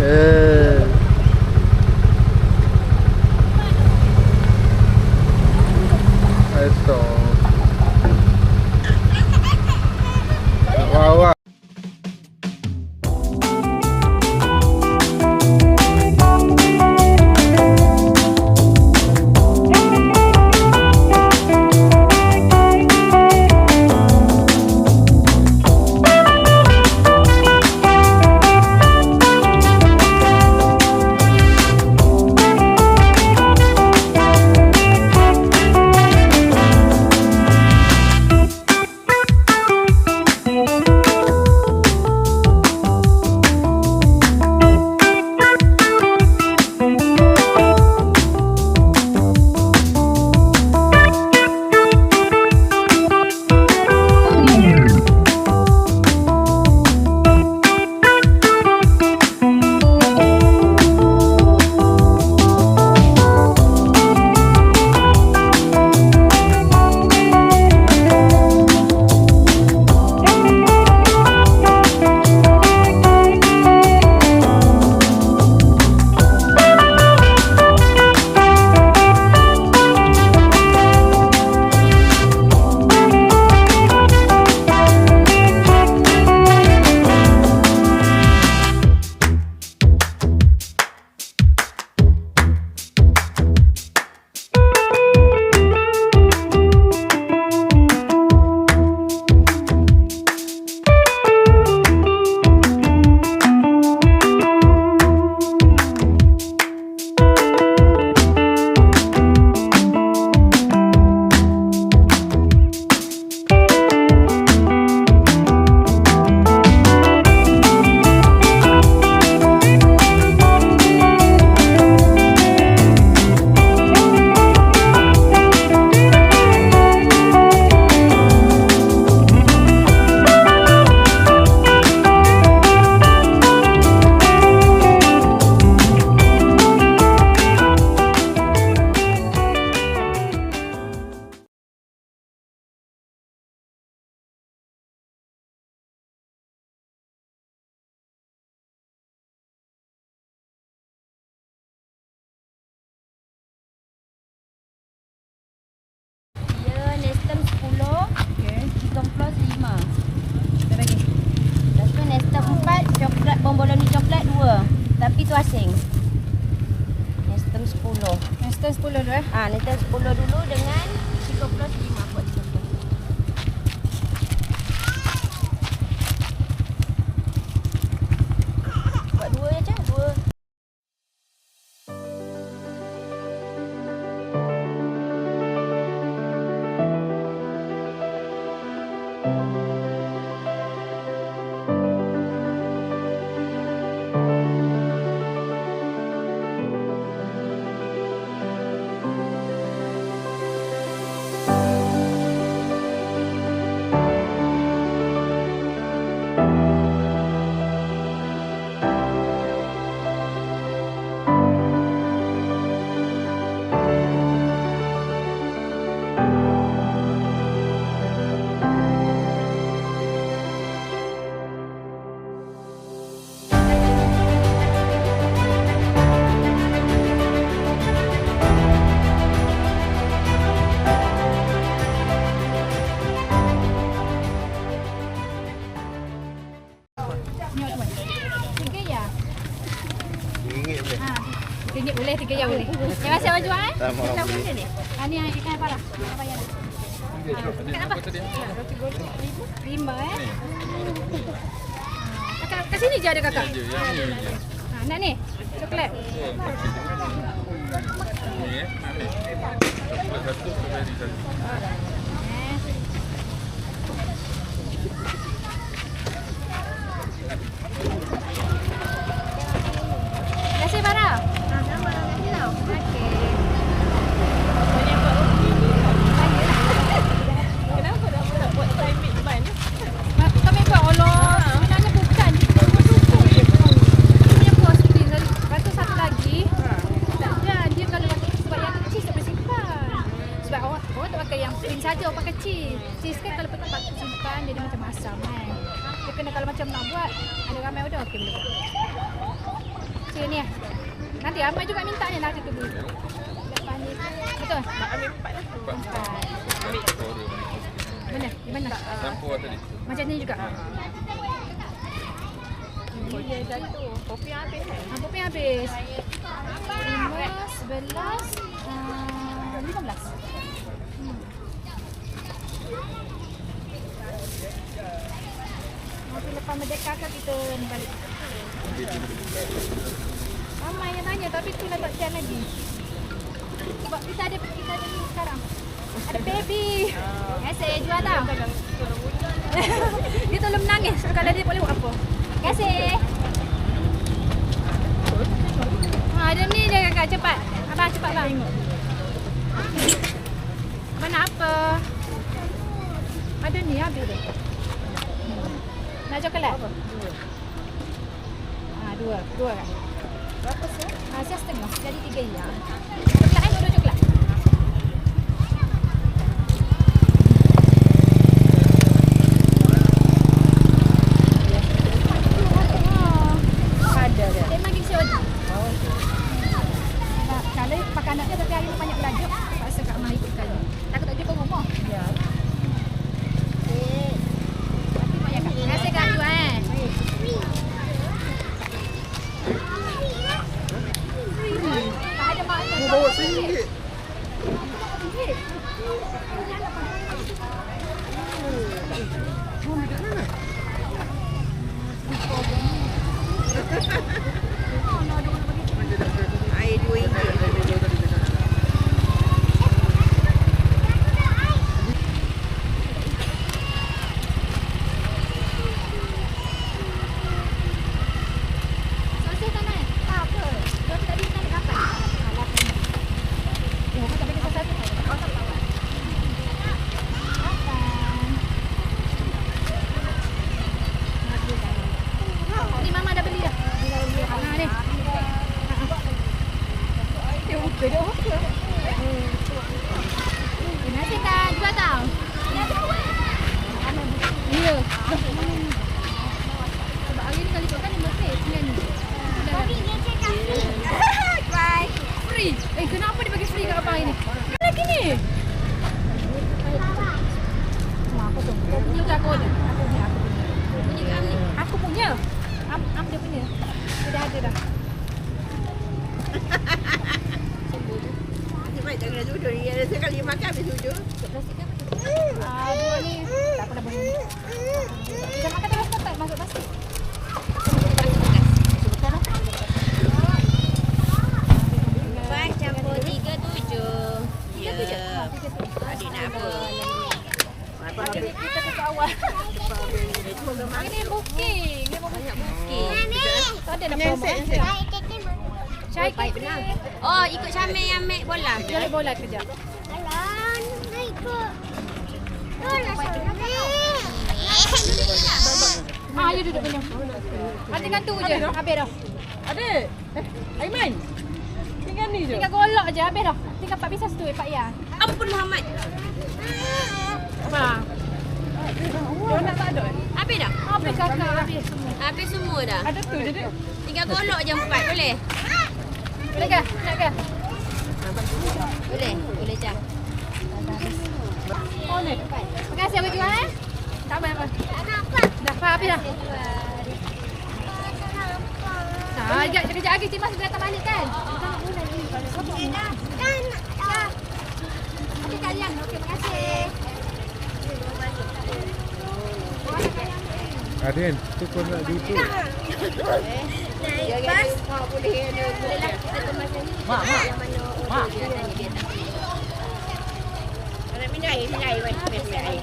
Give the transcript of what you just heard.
Eso. Wow. Bomboloni coklat 2. Tapi tu asing. Nestem 10. Nestem 10 dulu Nestem 10 dulu dengan Chico Plus 5 buat Chico Plus. Buat 2 je, 2. RM1 boleh, RM3 boleh. Yang rasa abang jual Sama. Ni yang ikan apa dah? Apa bayar dah? Ikan apa? Roti goreng 5 Kakak kat sini je ada kakak. Nak ni? Coklat. Ni coklat satu, strawberry satu. Terima kasih Farah. Kenapa nak buat time mid ban? Kami buat Allah. Sebenarnya bukan. Dia punya bos ni. Lepas tu satu lagi. Tak ada. Dia kalau sebab yang kecil tak boleh simpan. Sebab orang tak pakai yang plain saja, orang pakai cheese. Cheese kan kalau tempat simpan dia macam masam kan. Dia kena kalau macam nak buat ada ramai order okey boleh buat. kecil ni. Nanti Amai juga minta ni nanti tunggu. Lepas ni. Betul? Empat. Ambil suara. Mana? Di mana? Campur tadi. Macam ni juga. Dia jatuh. Kopi habis kan? Kopi habis. 5, 11, 15. Nanti lepas Merdeka kan kita ni balik. Ramai yang tanya tapi tu lah tak share lagi. Sebab kita ada ni sekarang. Ada baby. Kasih jual tau. Dia tolong menangis kalau dia boleh buat apa. Kasih. Ada ni dia kakak cepat. Abang cepat bang. Mana apa? Ada ni habis dia. Nak coklat? Dua kan? Berapa sah? Saya setengah. Jadi 3 ya. Coklat dua coklat. Ada dia. Dia makin siapa? Kalau pakai anak dia tapi hari ni banyak belajar. Paksa Kak Mah ikutkan. Takut tak jumpa rumah. Ya. Terima kasih Kak Juan. Tak ada makna. Mau bawa RM1. Air RM2. Selesai tak nak? Tak apa. Dia tadi kita nak dapat. Alah. Oh, kau tak bagi satu. Kau tak dapat. Ni mama dah beli dah. Ni. Dia buka dia buka. Terima kasih Kak. Jual tau. Ya. Sebab hari ni kali tu kan dia mesej dengan ni. Bye. Free. Kenapa dia bagi free kat abang ini? Lagi ni. Apa tu? Kau punya ke aku ada? Aku punya. Punya ke Am ni? Aku punya. Am dia punya. Dia dah ada dah. Nanti baik jangan sujud. Dia rasa kali makan habis sujud. Dua ni. Tak apa dah boleh. Kita makan terus tak masuk plastik. Baik, campur 37. Ya. Adik nak apa? Hari ni kita ke awal. Hari ni booking. Dia mau banyak booking. Tak ada dah promo. Syai baik benar. Oh, ikut Syamil yang ambil bola. Dia ambil bola kejap. Ya duduk minum. Nanti kan tu je. Habis dah. Ada. Aiman. Tinggal ni je. Tinggal golok je. Habis dah. Tinggal 4 pieces tu Pak Ya. Ampun Muhammad. Ha. Dia nak tak ada. Habis dah? Habis kakak. Habis semua. Habis semua dah. Ada tu je dia. Tinggal golok je 4, boleh? Boleh ke? Nak ke? Boleh? Boleh je. Oh ni. Terima kasih aku jual Tak apa. Dah habis dah. Sekejap lagi Cik Mas datang balik kan? Okey kalian. Okey, terima kasih. Aden, tu kau nak YouTube. Naik bas. Boleh ada. Boleh lah. Kita kemas yang ni. Mak. Yang mana dia tanya dia tak. Nak minum air. Minum air.